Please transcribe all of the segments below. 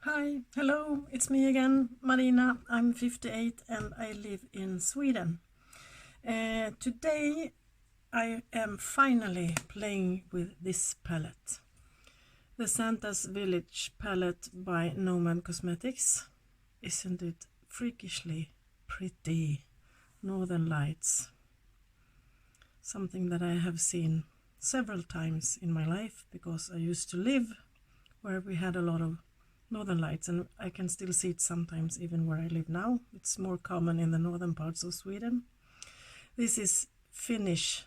Hi, hello, it's me again, Marina. I'm 58 and I live in Sweden. Today I am finally playing with this palette. The Santa's Village palette by Nomad Cosmetics. Isn't it freakishly pretty? Northern Lights. Something that I have seen several times in my life because I used to live where we had a lot of northern lights, and I can still see it sometimes even where I live now. It's more common in the northern parts of Sweden. This is Finland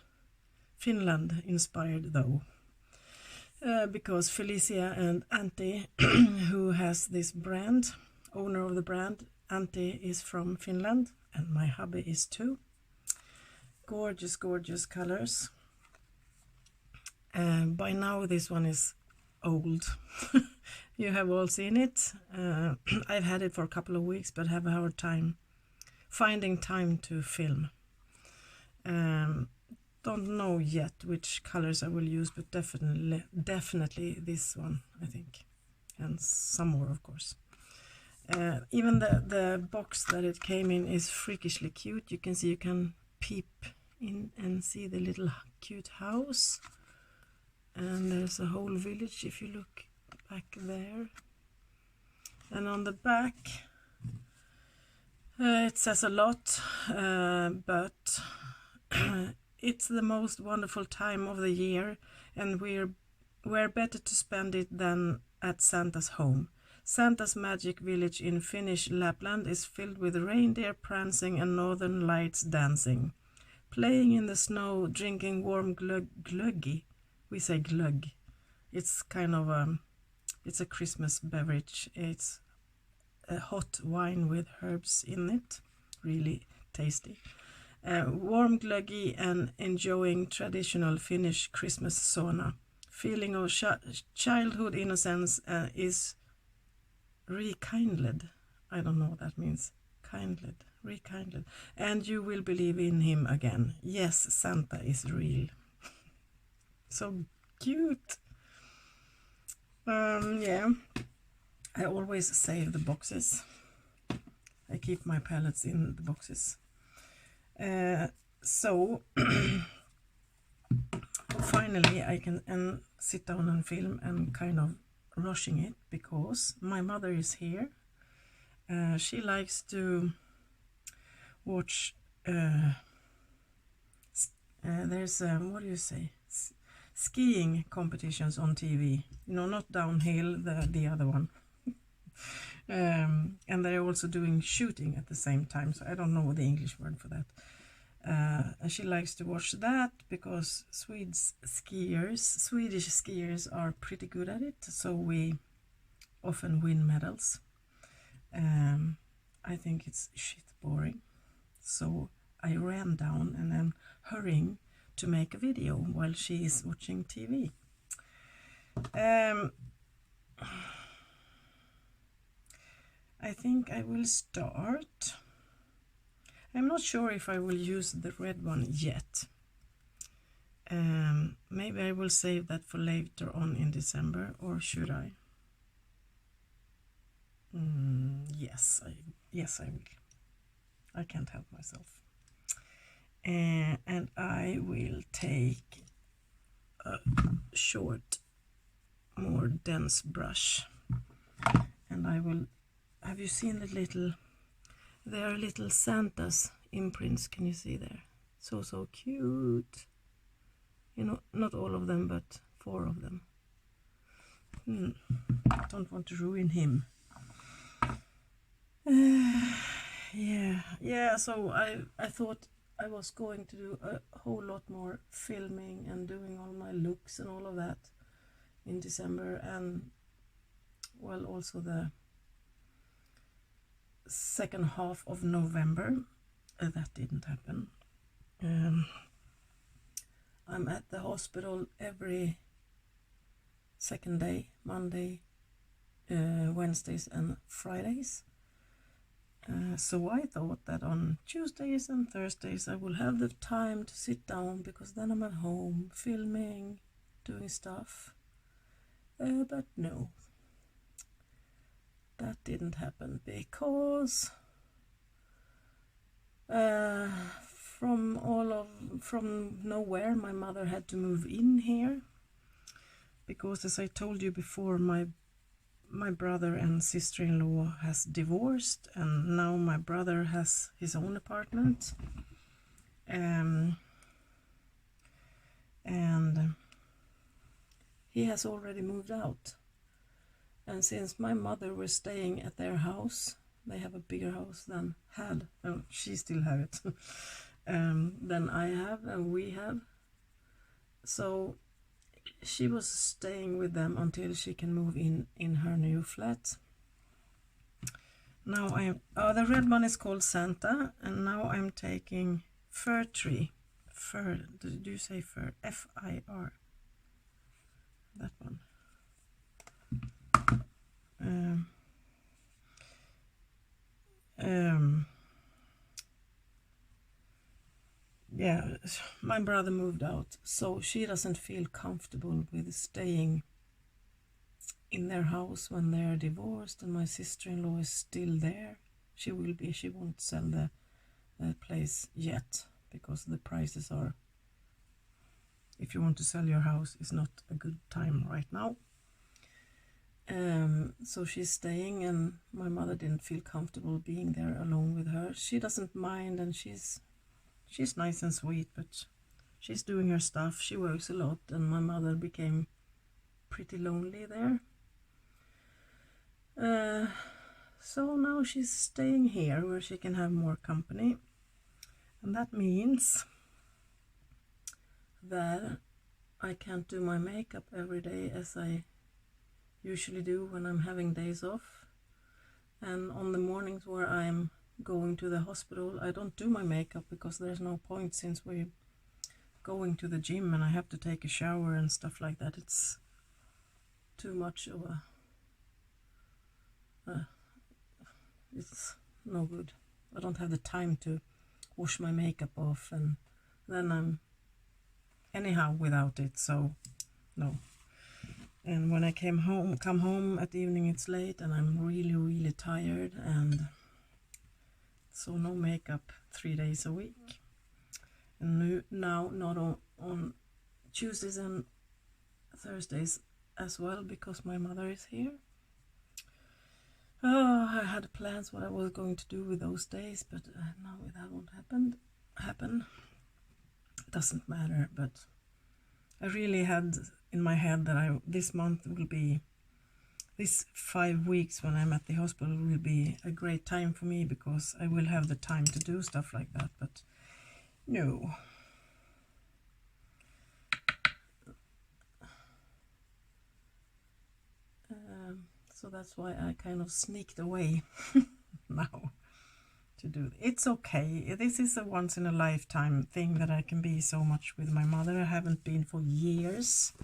inspired though, because Felicia and Antti, who has this brand, owner of the brand, Antti is from Finland, and my hubby is too. Gorgeous, gorgeous colors. By now this one is old. You have all seen it. I've had it for a couple of weeks but have a hard time finding time to film. Don't know yet which colors I will use, but definitely this one, I think, and some more of course. Even the box that it came in is freakishly cute. You can see, you can peep in and see the little cute house, and there's a whole village if you look back there. And on the back it says a lot, but it's the most wonderful time of the year, and where better to spend it than at Santa's home. Santa's magic village in Finnish Lapland is filled with reindeer prancing and northern lights dancing. Playing in the snow, drinking warm glöggi. We say glögg. It's kind of it's a Christmas beverage. It's a hot wine with herbs in it. Really tasty. Warm glöggi and enjoying traditional Finnish Christmas sauna. Feeling of childhood innocence is rekindled. I don't know what that means. Rekindled. And you will believe in him again. Yes, Santa is real. So cute. Yeah. I always save the boxes. I keep my palettes in the boxes. So finally I can sit down and film and kind of rushing it because my mother is here. She likes to watch there's what do you say, skiing competitions on TV, not downhill, the other one. And they're also doing shooting at the same time, so I don't know the English word for that. And she likes to watch that because Swedish skiers are pretty good at it, so we often win medals. I think it's shit boring, so I ran down and I'm hurrying to make a video while she is watching TV. I think I will start. I'm not sure if I will use the red one yet. Maybe I will save that for later on in December, or should I? Yes, I will. I can't help myself. And I will take a short, more dense brush, and I will. Have you seen the little? There are little Santa's imprints. Can you see there? So cute. Not all of them, but 4 of them. Don't want to ruin him. Yeah. So I thought I was going to do a whole lot more filming and doing all my looks and all of that in December, and well, also the second half of November. That didn't happen. I'm at the hospital every second day, Monday, Wednesdays and Fridays. So I thought that on Tuesdays and Thursdays I will have the time to sit down, because then I'm at home filming, doing stuff. But no. that didn't happen because from nowhere my mother had to move in here, because as I told you before, my brother and sister-in-law has divorced, and now my brother has his own apartment, and he has already moved out. And since my mother was staying at their house, they have a bigger house than she still have it, than I have and we have. So she was staying with them until she can move in her new flat. Now the red one is called Santa, and now I'm taking Fir Tree. Fir, did you say fir? F-I-R. That one. Yeah, my brother moved out, so she doesn't feel comfortable with staying in their house when they're divorced, and my sister-in-law is still there. She will be. She won't sell the place yet, because the prices are, if you want to sell your house, is not a good time right now. So she's staying, and my mother didn't feel comfortable being there alone with her. She doesn't mind, and she's nice and sweet, but she's doing her stuff. She works a lot, and my mother became pretty lonely there. So now she's staying here where she can have more company, and that means that I can't do my makeup every day as I usually do when I'm having days off. And on the mornings where I'm going to the hospital, I don't do my makeup because there's no point, since we're going to the gym and I have to take a shower and stuff like that. It's too much of it's no good. I don't have the time to wash my makeup off, and then I'm anyhow without it, so no. And when I come home at the evening, it's late and I'm really tired, and so no makeup 3 days a week. And now not on Tuesdays and Thursdays as well, because my mother is here. Oh, I had plans what I was going to do with those days, but now that won't happen. It doesn't matter, but I really had in my head that this month will be, this 5 weeks when I'm at the hospital will be a great time for me, because I will have the time to do stuff like that, but no. So that's why I kind of sneaked away now to do it. It's okay. This is a once in a lifetime thing that I can be so much with my mother. I haven't been for years.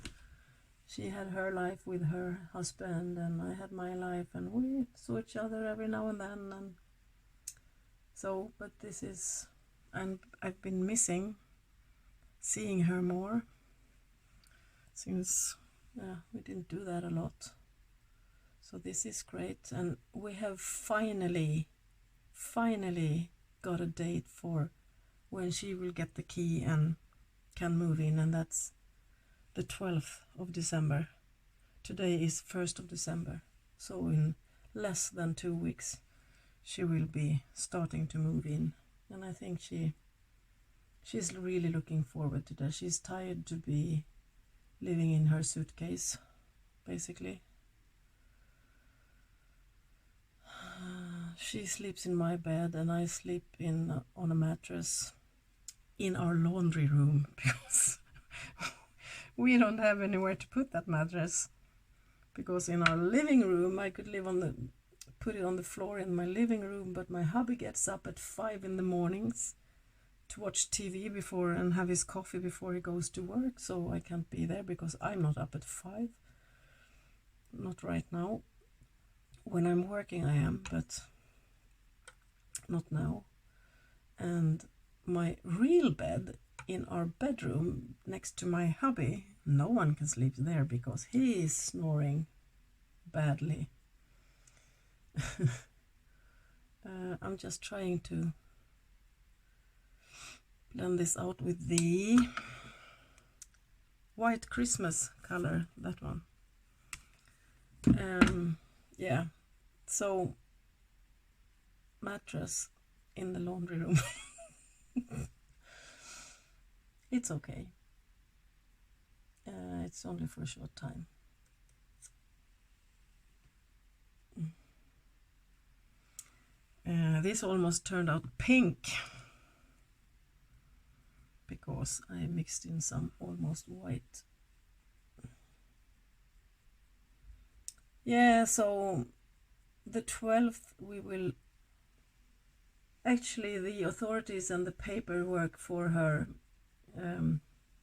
She had her life with her husband, and I had my life, and we saw each other every now and then. And so, but this is, and I've been missing seeing her more, since we didn't do that a lot. So this is great, and we have finally got a date for when she will get the key and can move in, and that's the 12th of December. Today is 1st of December, so in less than 2 weeks she will be starting to move in, and I think she's really looking forward to that. She's tired to be living in her suitcase, basically. She sleeps in my bed, and I sleep on a mattress in our laundry room, because we don't have anywhere to put that mattress. Because in our living room, I could put it on the floor in my living room, but my hubby gets up at 5 in the mornings to watch TV before and have his coffee before he goes to work, so I can't be there because I'm not up at 5. Not right now. When I'm working I am, but not now. And my real bed in our bedroom next to my hubby, no one can sleep there because he is snoring badly. I'm just trying to blend this out with the White Christmas color, that one. Yeah, so mattress in the laundry room. It's okay. It's only for a short time. This almost turned out pink because I mixed in some almost white. Yeah, so the 12th we will actually, the authorities and the paperwork for her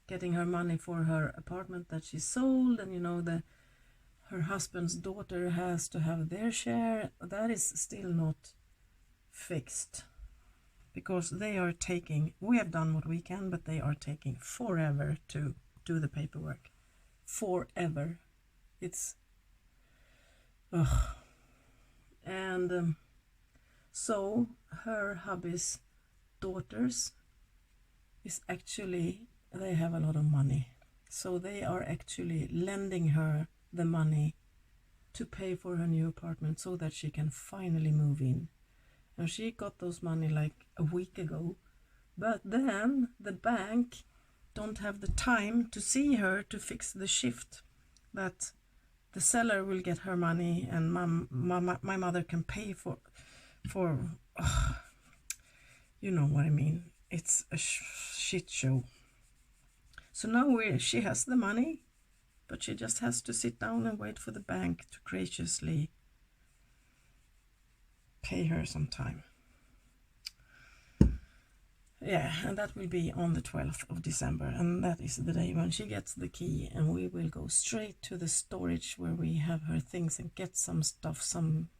getting her money for her apartment that she sold, and you know, her husband's daughter has to have their share. That is still not fixed because they are taking, we have done what we can, but they are taking forever to do the paperwork. Forever. It's ugh. And so her hubby's daughters is actually, they have a lot of money, so they are actually lending her the money to pay for her new apartment so that she can finally move in. And she got those money like a week ago, but then the bank don't have the time to see her to fix the shift that the seller will get her money and my mother can pay for you know what I mean. It's a shit show. So now she has the money, but she just has to sit down and wait for the bank to graciously pay her some time. Yeah, and that will be on the 12th of December, and that is the day when she gets the key, and we will go straight to the storage where we have her things and get some stuff.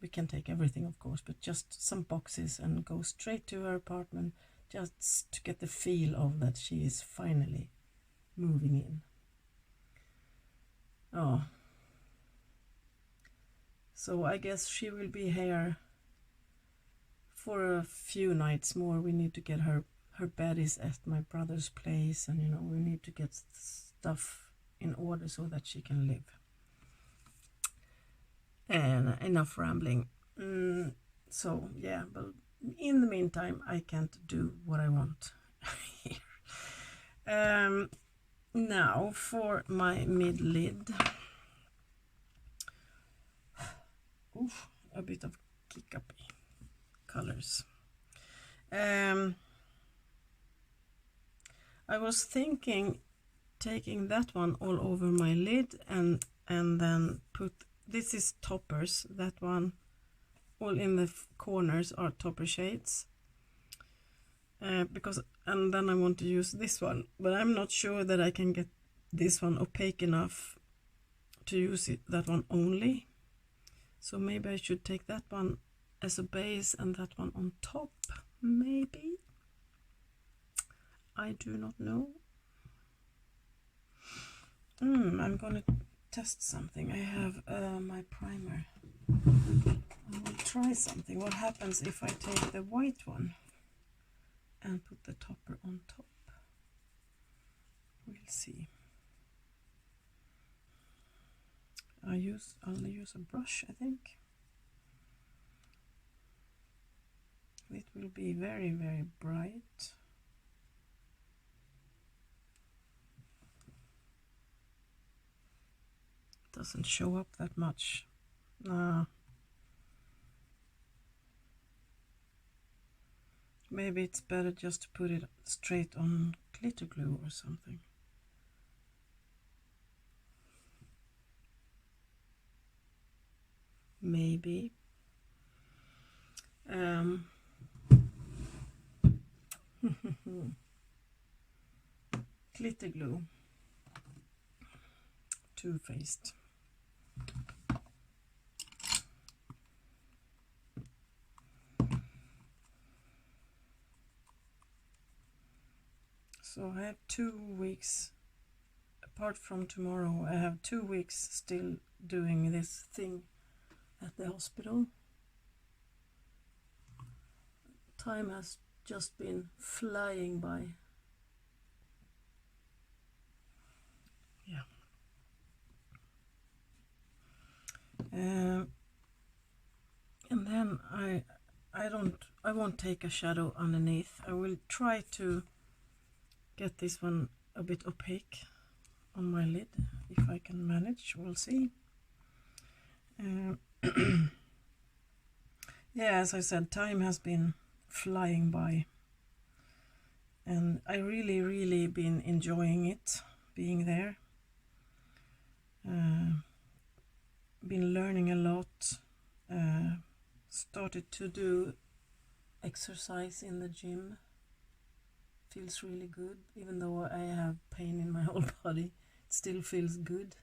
We can take everything, of course, but just some boxes, and go straight to her apartment just to get the feel of that she is finally moving in. Oh, so I guess she will be here for a few nights more. We need to get her bed is at my brother's place, and you know, we need to get stuff in order so that she can live. And enough rambling. So yeah, but in the meantime I can't do what I want here. Now for my mid lid. Oof, a bit of kick-up colors. I was thinking taking that one all over my lid and then put, this is toppers, that one, all in the corners are topper shades, because, and then I want to use this one, but I'm not sure that I can get this one opaque enough to use that one only. So maybe I should take that one as a base and that one on top, maybe. I do not know. I'm gonna test something. I have my primer. I will try something. What happens if I take the white one and put the topper on top? We'll see. I'll use a brush, I think. It will be very, very bright. Doesn't show up that much. Maybe it's better just to put it straight on glitter glue or something. Maybe. Glitter glue. Two-faced. So I have 2 weeks, apart from tomorrow, I have 2 weeks still doing this thing at the hospital. Time has just been flying by. Yeah. And then I won't take a shadow underneath. I will try to get this one a bit opaque on my lid, if I can manage. We'll see. Yeah, as I said, time has been flying by, and I really been enjoying it, being there. Been learning a lot. Started to do exercise in the gym. Feels really good, even though I have pain in my whole body. It still feels good.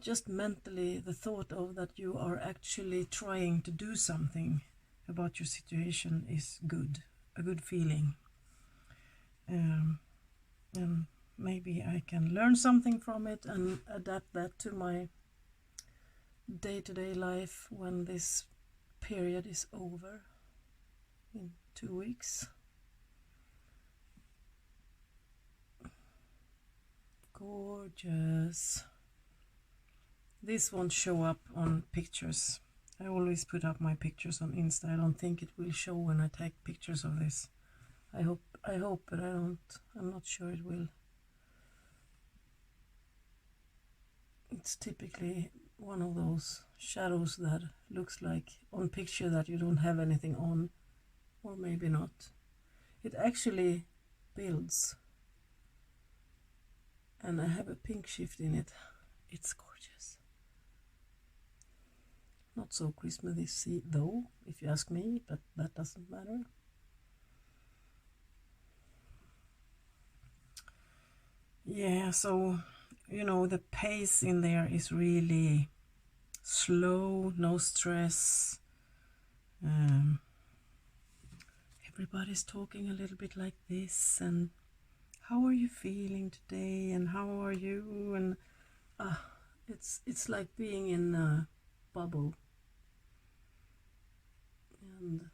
Just mentally, the thought of that you are actually trying to do something about your situation is good, a good feeling. And maybe I can learn something from it and adapt that to my day-to-day life when this period is over in 2 weeks. Gorgeous. This won't show up on pictures. I always put up my pictures on Insta. I don't think it will show when I take pictures of this. I hope, but I don't. I'm not sure it will. It's typically one of those shadows that looks like on picture that you don't have anything on, or maybe not. It actually builds, and I have a pink shift in it. It's gorgeous. Not so Christmassy though, if you ask me, but that doesn't matter. Yeah, so the pace in there is really slow, no stress. Everybody's talking a little bit like this, and how are you feeling today, and how are you, and it's like being in a bubble. And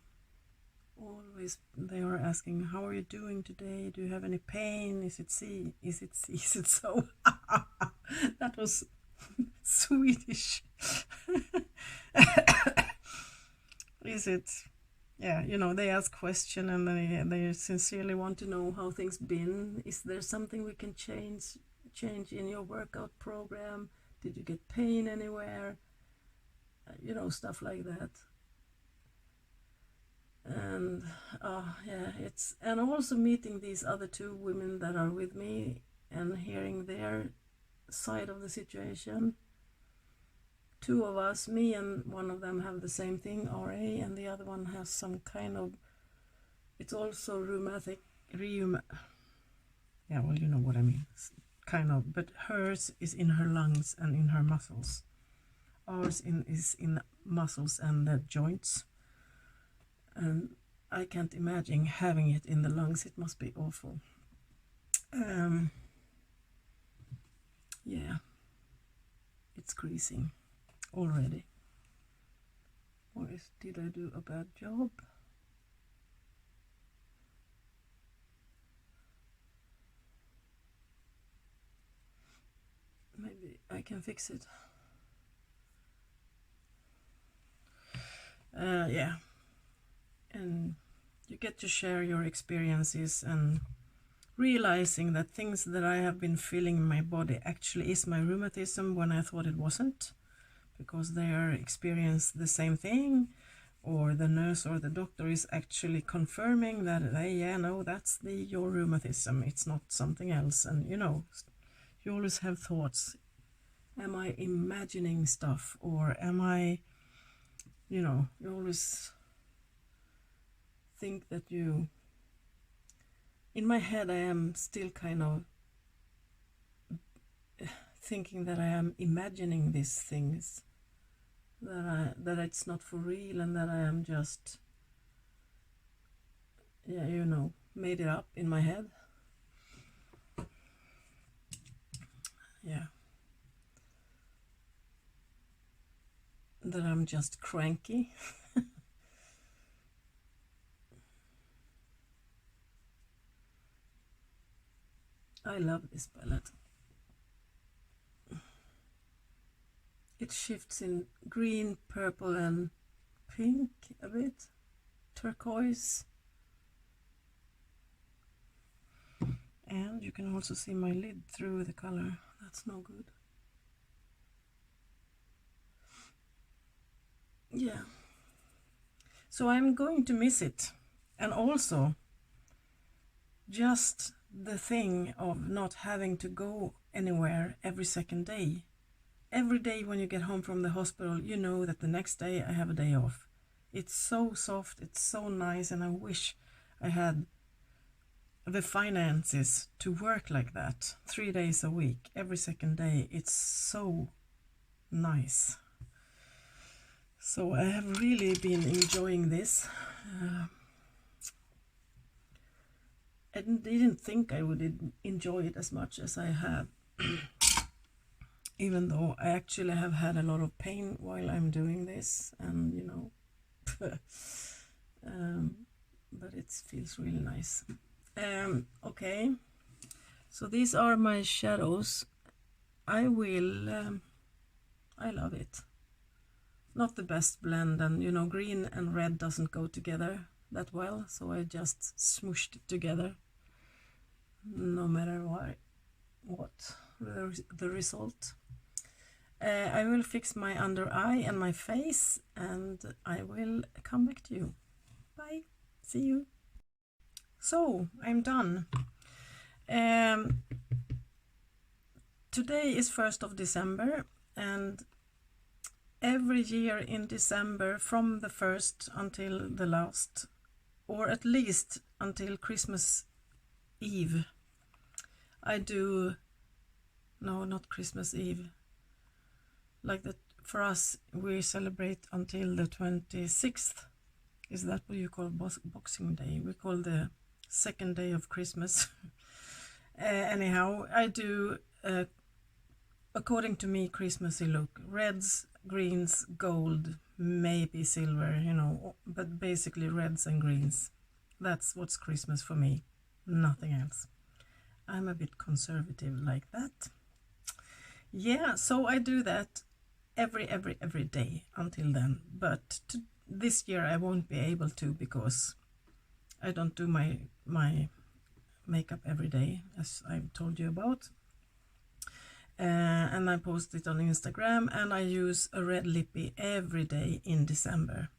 always they are asking, how are you doing today? Do you have any pain? Is it so? That was Swedish. Is it? Yeah, they ask question, and they sincerely want to know how things been. Is there something we can change in your workout program? Did you get pain anywhere? Stuff like that. And and also meeting these other 2 women that are with me and hearing their side of the situation. 2 of us, me and one of them, have the same thing, RA, and the other one has some kind of, it's also rheumatic, yeah, well, you know what I mean, kind of, but hers is in her lungs and in her muscles. Ours is in muscles and the joints. And I can't imagine having it in the lungs. It must be awful. Yeah, it's creasing already. Or did I do a bad job? Maybe I can fix it. Yeah. And you get to share your experiences and realizing that things that I have been feeling in my body actually is my rheumatism when I thought it wasn't, because they are experiencing the same thing, or the nurse or the doctor is actually confirming that that's your rheumatism, it's not something else. And you always have thoughts, am I imagining stuff, or am I, you always think that in my head I am still kind of thinking that I am imagining these things, that it's not for real, and that I am just made it up in my head. Yeah. that I'm just cranky. I love this palette. It shifts in green, purple and pink a bit, turquoise. And you can also see my lid through the color. That's no good. Yeah. So I'm going to miss it. And also, just the thing of not having to go anywhere every second day. Every day when you get home from the hospital, you know that the next day I have a day off. It's so soft, it's so nice, and I wish I had the finances to work like that 3 days a week, every second day. It's so nice. So I have really been enjoying this. I didn't think I would enjoy it as much as I have. Even though I actually have had a lot of pain while I'm doing this, and you know, but it feels really nice. Okay, so these are my shadows. I love it. Not the best blend, and you know, green and red doesn't go together that well, so I just smooshed it together. No matter what the result. I will fix my under eye and my face, and I will come back to you. Bye. See you. So I'm done. Today is 1st of December, and every year in December, from the 1st until the last, or at least until Christmas Eve, I do, no, not Christmas Eve, like that. For us, we celebrate until the 26th. Is that what you call Boxing Day? We call the second day of Christmas. Anyhow, I do, according to me, Christmassy look. Reds, greens, gold, maybe silver, you know, but basically reds and greens. That's what's Christmas for me, nothing else. I'm a bit conservative like that. Yeah, so I do that every day until then. But this year I won't be able to, because I don't do my makeup every day, as I've told you about. And I post it on Instagram, and I use a red lippie every day in December.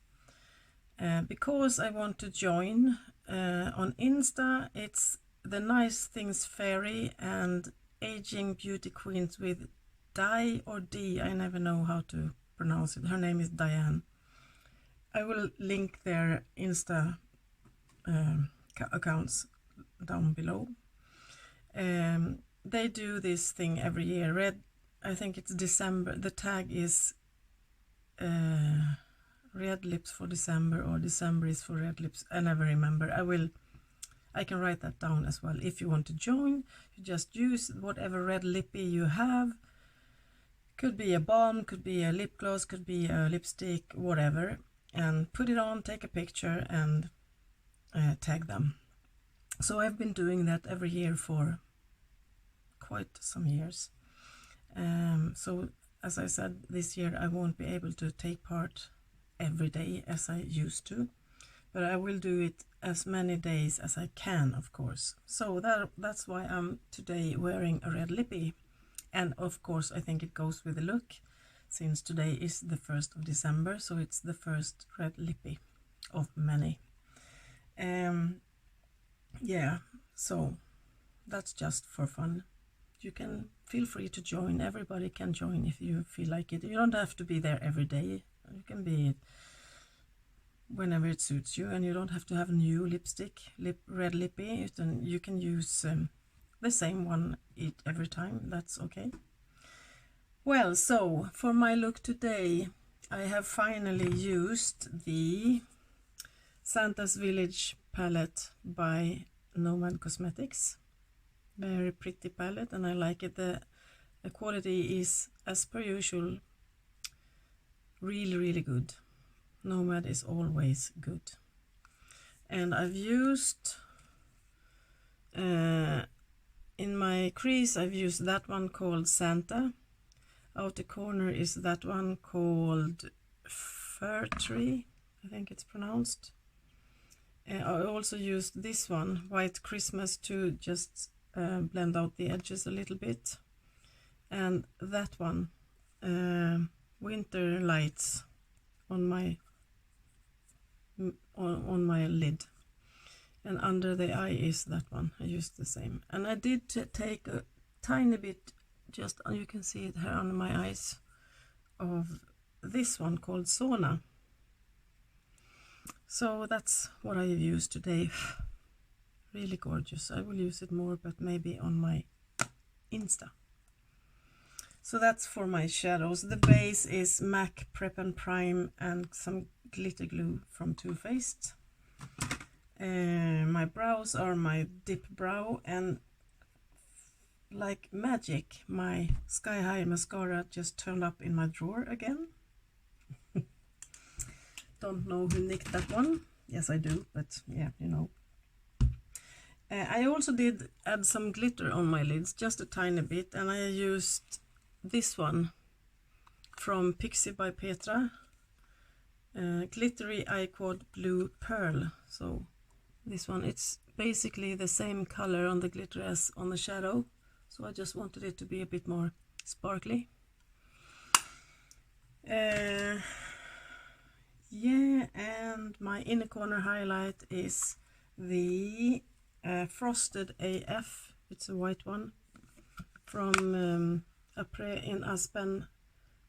Because I want to join on Insta. It's the Nice Things Fairy and Aging Beauty Queens with Di or D, I never know how to pronounce it. Her name is Diane. I will link their Insta accounts down below. They do this thing every year. I think it's December. The tag is red lips for December, or December is for red lips. I never remember. I can write that down as well. If you want to join, you just use whatever red lippie you have. Could be a balm, could be a lip gloss, could be a lipstick, whatever, and put it on, take a picture, and tag them. So I've been doing that every year for quite some years. So as I said, this year I won't be able to take part every day as I used to, but I will do it as many days as I can, of course. So that's why I'm today wearing a red lippie. And of course, I think it goes with the look, since today is the 1st of December, so it's the first red lippie of many. Yeah, so that's just for fun. You can feel free to join. Everybody can join if you feel like it. You don't have to be there every day. You can be whenever it suits you, and you don't have to have a new lipstick, red lippie. You can use the same one every time. That's okay. Well, so for my look today, I have finally used the Santa's Village palette by Nomad Cosmetics. Very pretty palette, and I like it. The quality is, as per usual, really good. Nomad is always good. And I've used in my crease, I've used that one called Santa. Outer corner is that one called Fir Tree, I think it's pronounced. I also used this one, White Christmas, to just blend out the edges a little bit. And that one, Winter Lights, on my lid. And under the eye is that one. I used the same. And I did take a tiny bit, just you can see it here under my eyes, of this one called Sauna. So that's what I have used today. Really gorgeous. I will use it more, but maybe on my Insta. So that's for my shadows. The base is MAC Prep and Prime and some glitter glue from Too Faced. My brows are my dip brow, and like magic, my Sky High mascara just turned up in my drawer again. Don't know who nicked that one. Yes, I do, but yeah, you know. I also did add some glitter on my lids, just a tiny bit, and I used this one from Pixie by Petra, Glittery Eye Quad Blue Pearl. So this one, it's basically the same color on the glitter as on the shadow, so I just wanted it to be a bit more sparkly. Yeah, and my inner corner highlight is the Frosted AF. It's a white one from Après in Aspen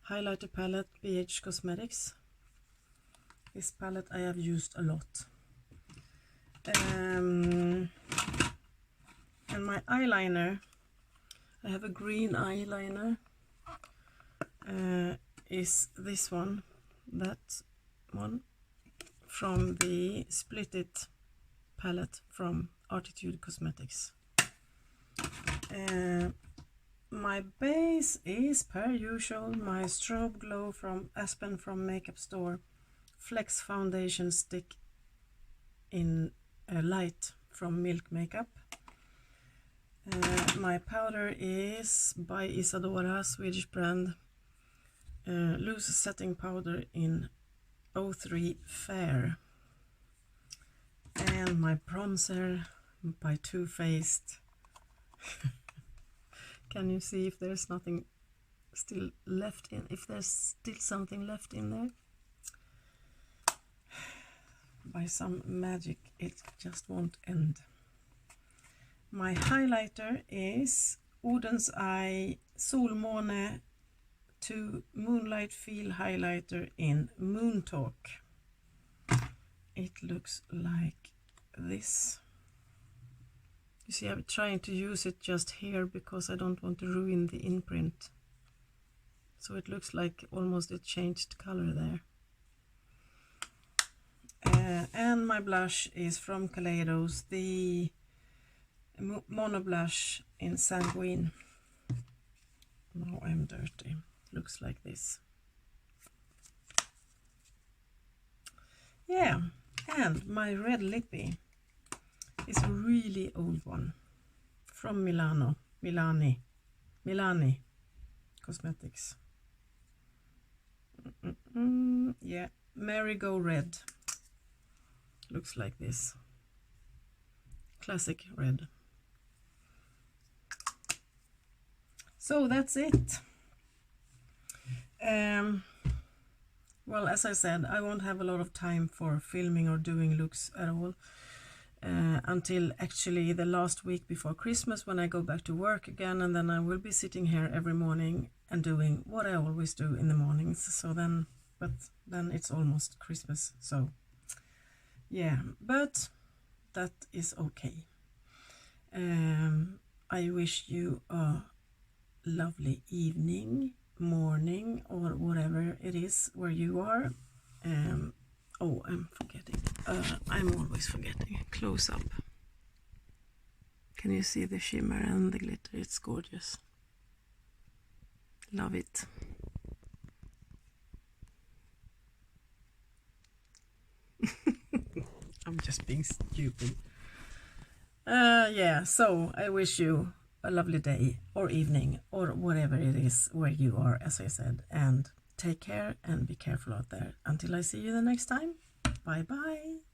highlighter palette, BH Cosmetics. This palette I have used a lot. And my eyeliner, I have a green eyeliner, is this one, that one, from the Split It palette from Artitude Cosmetics. My base is, per usual, my Strobe Glow from Aspen from Makeup Store Flex Foundation Stick in Light from Milk Makeup. My powder is by Isadora, Swedish brand, loose setting powder in 03 Fair. And my bronzer by Too Faced. Can you see if there's nothing still left in, if there's still something left in there? By some magic it just won't end. My highlighter is Oden's Eye Solmåne to Moonlight Feel highlighter in Moon Talk. It looks like this. You see, I'm trying to use it just here because I don't want to ruin the imprint. So it looks like almost a changed color there. And my blush is from Kaleidos, the Mono Blush in Sanguine. Now I'm dirty. Looks like this. Yeah, and my red lippie is a really old one from Milani Cosmetics. Yeah, Marigo Red. Looks like this. Classic red. So that's it. Well, as I said, I won't have a lot of time for filming or doing looks at all until actually the last week before Christmas, when I go back to work again, and then I will be sitting here every morning and doing what I always do in the mornings. So then, but then it's almost Christmas, so yeah, but that is okay. I wish you a lovely evening, morning, or whatever it is where you are. Oh, I'm forgetting. I'm always forgetting. Close up. Can you see the shimmer and the glitter? It's gorgeous. Love it. I'm just being stupid. Yeah, so I wish you a lovely day or evening or whatever it is where you are, as I said, and take care and be careful out there. Until I see you the next time, bye bye.